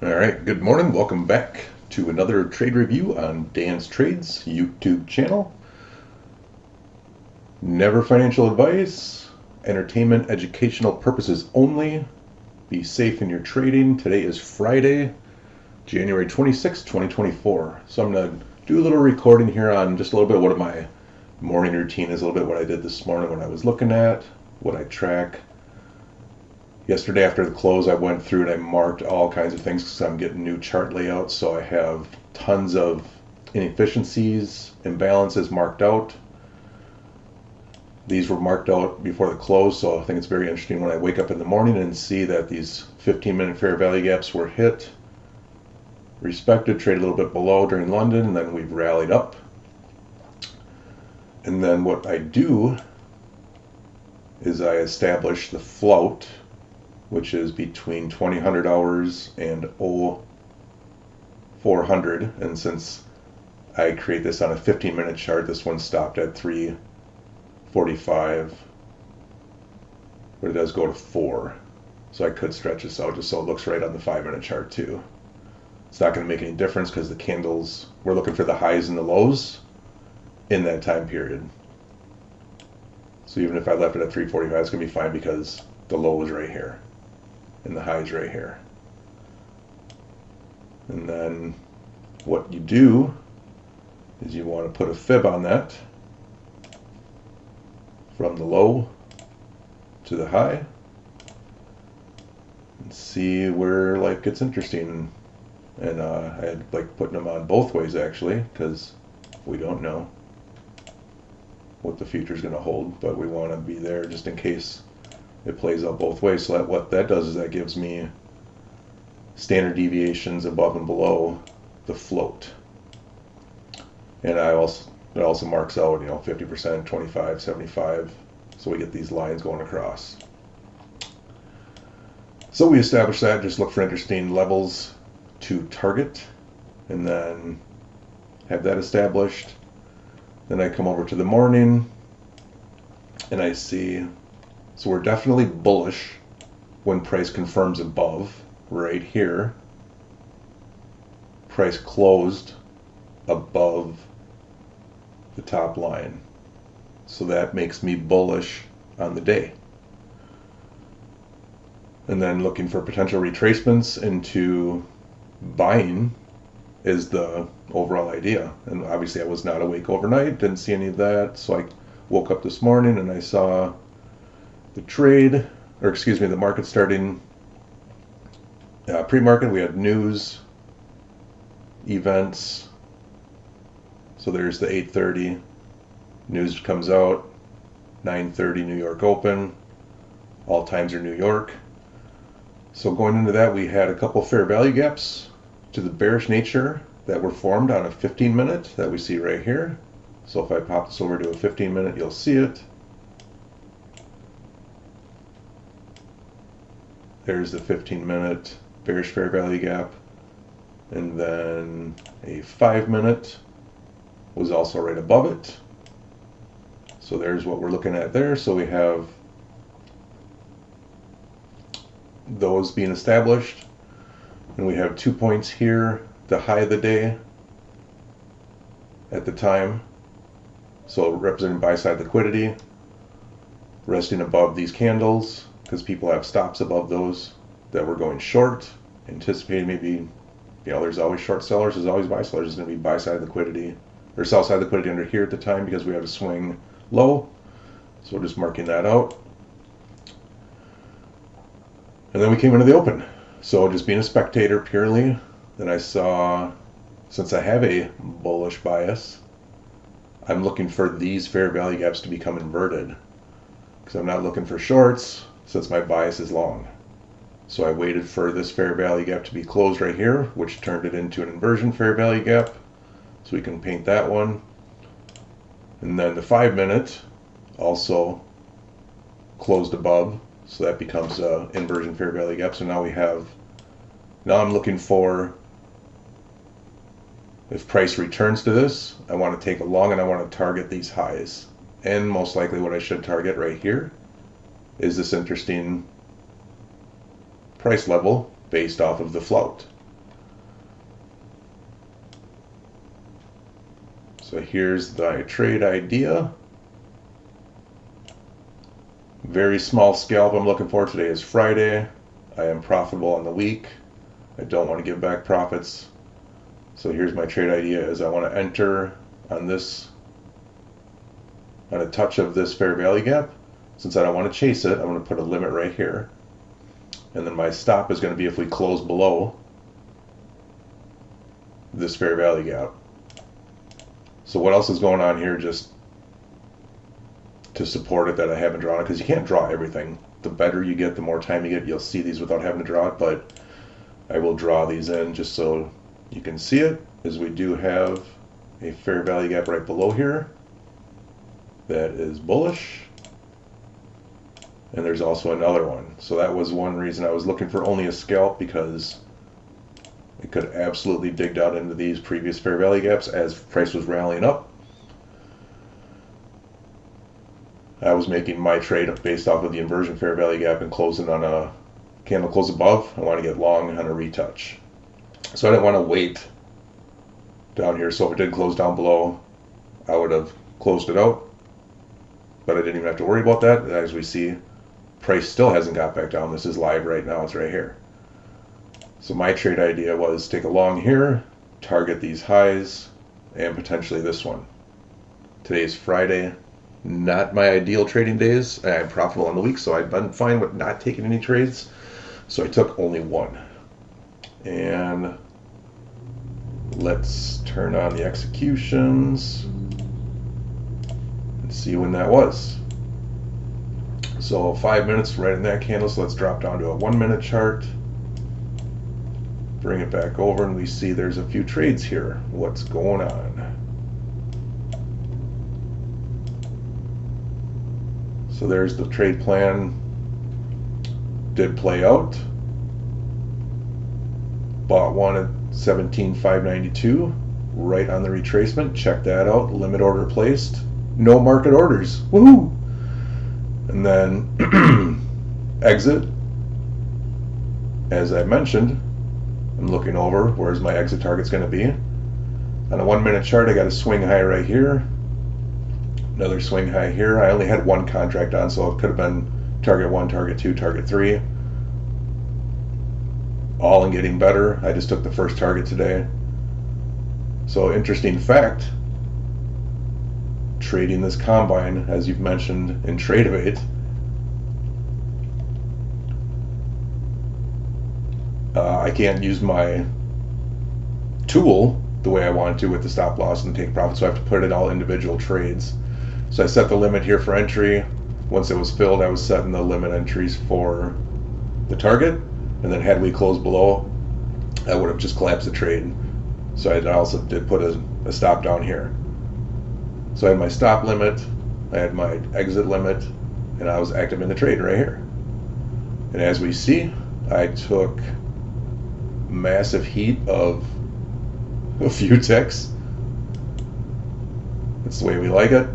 All right, good morning. Welcome back to another trade review on Dan's Trades YouTube channel. Never financial advice, entertainment, educational purposes only. Be safe in your trading. Today is Friday, January 26, 2024. So I'm going to do a little recording here on just a little bit what my morning routine is, a little bit what I did this morning, what I was looking at, what I track. Yesterday after the close, I went through and I marked all kinds of things because I'm getting new chart layouts. So I have tons of inefficiencies, imbalances marked out. These were marked out before the close, so I think it's very interesting when I wake up in the morning and see that these 15-minute fair value gaps were hit, respected, traded a little bit below during London, and then we've rallied up. And then what I do is I establish the float, which is between 2000 hours and 0400. And since I create this on a 15-minute chart, this one stopped at 345, but it does go to 4. So I could stretch this out just so it looks right on the 5-minute chart too. It's not going to make any difference because the candles, we're looking for the highs and the lows in that time period. So even if I left it at 345, it's going to be fine because the low is right here and the highs right here. And then what you do is you want to put a fib on that from the low to the high and see where like it's interesting. And I had like putting them on both ways actually because we don't know what the future is going to hold, but we want to be there just in case it plays out both ways. So that what that does is that gives me standard deviations above and below the float. And it also marks out, 50%, 25, 75. So we get these lines going across. So we establish that, just look for interesting levels to target, and then have that established. Then I come over to the morning and I see, so we're definitely bullish when price confirms above right here. Price closed above the top line. So that makes me bullish on the day. And then looking for potential retracements into buying is the overall idea. And obviously I was not awake overnight, didn't see any of that. So I woke up this morning and I saw the market starting pre-market. We had news, events. So there's the 8:30 news comes out, 9:30 New York open. All times are New York. So going into that, we had a couple fair value gaps to the bearish nature that were formed on a 15-minute that we see right here. So if I pop this over to a 15-minute, you'll see it. There's the 15-minute bearish fair value gap. And then a 5-minute was also right above it. So there's what we're looking at there. So we have those being established. And we have 2 points here, the high of the day at the time. So representing buy side liquidity, resting above these candles because people have stops above those that were going short, anticipating maybe, there's always short sellers, there's always buy sellers. There's going to be buy side liquidity or sell side liquidity under here at the time because we have a swing low. So we're just marking that out. And then we came into the open. So just being a spectator purely, then I saw, since I have a bullish bias, I'm looking for these fair value gaps to become inverted because I'm not looking for shorts since my bias is long. So I waited for this fair value gap to be closed right here, which turned it into an inversion fair value gap. So we can paint that one. And then the 5-minute also closed above. So that becomes an inversion fair value gap. So now I'm looking for, if price returns to this, I want to take a long and I want to target these highs. And most likely what I should target right here is this interesting price level based off of the float. So here's the trade idea. Very small scalp I'm looking for. Today is Friday. I am profitable on the week. I don't want to give back profits. So here's my trade idea is I want to enter on this, on a touch of this fair value gap. Since I don't want to chase it, I'm going to put a limit right here. And then my stop is going to be if we close below this fair value gap. So what else is going on here just to support it that I haven't drawn it? Because you can't draw everything. The better you get, the more time you get, you'll see these without having to draw it. But I will draw these in just so you can see it, as we do have a fair value gap right below here that is bullish. And there's also another one. So that was one reason I was looking for only a scalp, because it could absolutely dig down into these previous fair value gaps as price was rallying up. I was making my trade based off of the inversion fair value gap and closing on a candle close above. I want to get long on a retouch. So I didn't want to wait down here. So if it did close down below, I would have closed it out. But I didn't even have to worry about that. As we see, price still hasn't got back down. This is live right now. It's right here. So my trade idea was take a long here, target these highs, and potentially this one. Today is Friday. Not my ideal trading days. I'm profitable on the week, so I've been fine with not taking any trades. So I took only one. And let's turn on the executions and see when that was. So 5 minutes right in that candle, so let's drop down to a 1 minute chart. Bring it back over and we see there's a few trades here. What's going on? So there's the trade plan. Did play out. Bought one at 17,592, right on the retracement. Check that out. Limit order placed. No market orders. Woohoo! And then exit. As I mentioned, I'm looking over. Where's my exit target's going to be? On a 1 minute chart, I got a swing high right here. Another swing high here. I only had one contract on, so it could have been target 1, target 2, target 3. All in getting better. I just took the first target today. So interesting fact, trading this combine, as you've mentioned in Trade-Evade, I can't use my tool the way I want to with the stop loss and take profit, so I have to put it all individual trades. So I set the limit here for entry. Once it was filled, I was setting the limit entries for the target, and then had we closed below, I would have just collapsed the trade. So I also did put a stop down here. So I had my stop limit, I had my exit limit, and I was active in the trade right here. And as we see, I took massive heat of a few ticks. That's the way we like it.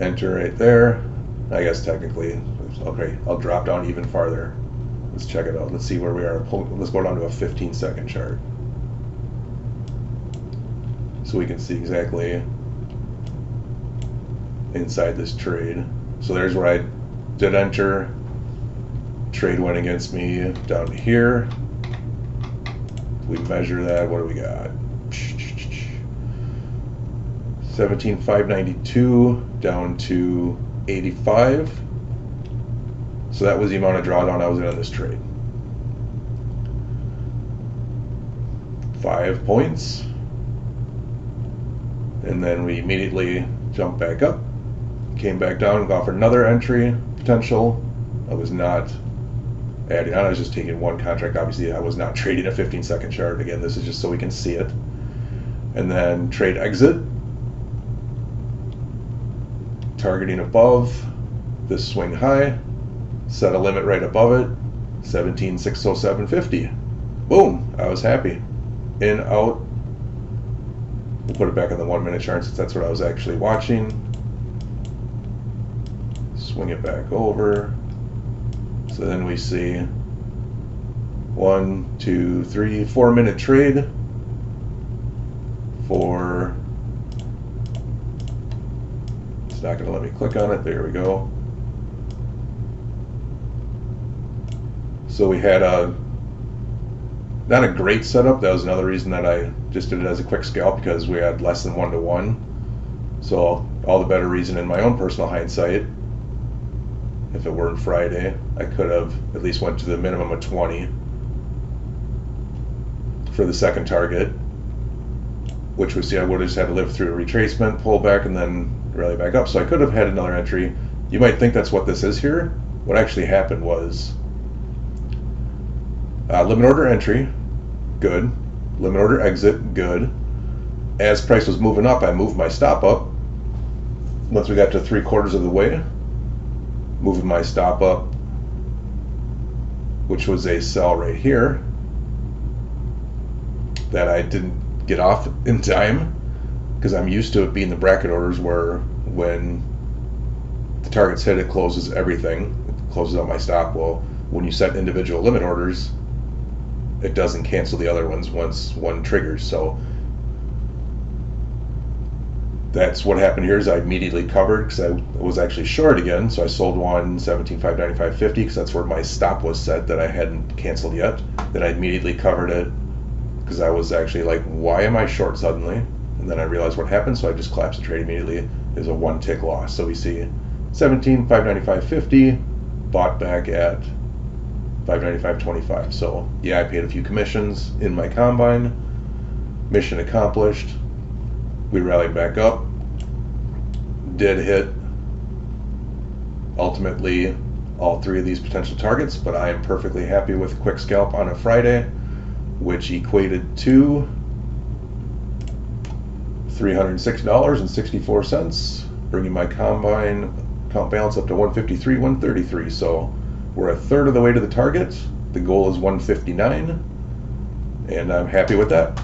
Enter right there. I guess technically, okay, I'll drop down even farther. Let's check it out. Let's see where we are. Let's go down to a 15-second chart, so we can see exactly inside this trade. So there's where I did enter. Trade went against me down to here. We measure that. What do we got? 17,592 down to 85. So that was the amount of drawdown I was in on this trade. 5 points. And then we immediately jumped back up, came back down and offered another entry potential. I was not adding on, I was just taking one contract. Obviously, I was not trading a 15-second chart. Again, this is just so we can see it. And then trade exit, targeting above this swing high, set a limit right above it, 17,607.50. Boom, I was happy. In, out. We'll put it back on the 1 minute chart since that's what I was actually watching. Swing it back over. So then we see 1, 2, 3, 4 minute trade for not going to let me click on it. There we go. So we had not a great setup. That was another reason that I just did it as a quick scalp, because we had less than 1-to-1. So all the better reason in my own personal hindsight, if it weren't Friday, I could have at least went to the minimum of 20 for the second target, which was, I would have just had to live through a retracement, pull back, and then rally back up. So I could have had another entry. You might think that's what this is here. What actually happened was limit order entry, good. Limit order exit, good. As price was moving up, I moved my stop up. Once we got to 3/4 of the way, moving my stop up, which was a sell right here, that I didn't get off in time, because I'm used to it being the bracket orders where when the target's hit, it closes everything. It closes out my stop. Well, when you set individual limit orders, it doesn't cancel the other ones once one triggers. So that's what happened here. Is I immediately covered because I was actually short again. So I sold one 17,595.50 because that's where my stop was set that I hadn't canceled yet. Then I immediately covered it because I was actually like, why am I short suddenly? And then I realized what happened, so I just collapsed the trade immediately. There's a 1-tick loss. So we see 17,595.50 bought back at 595.25. So yeah, I paid a few commissions in my combine. Mission accomplished. We rallied back up. Did hit ultimately all 3 of these potential targets, but I am perfectly happy with quick scalp on a Friday, which equated to $306.64, bringing my combine account balance up to $153.133. So we're 1/3 of the way to the target. The goal is $159, and I'm happy with that.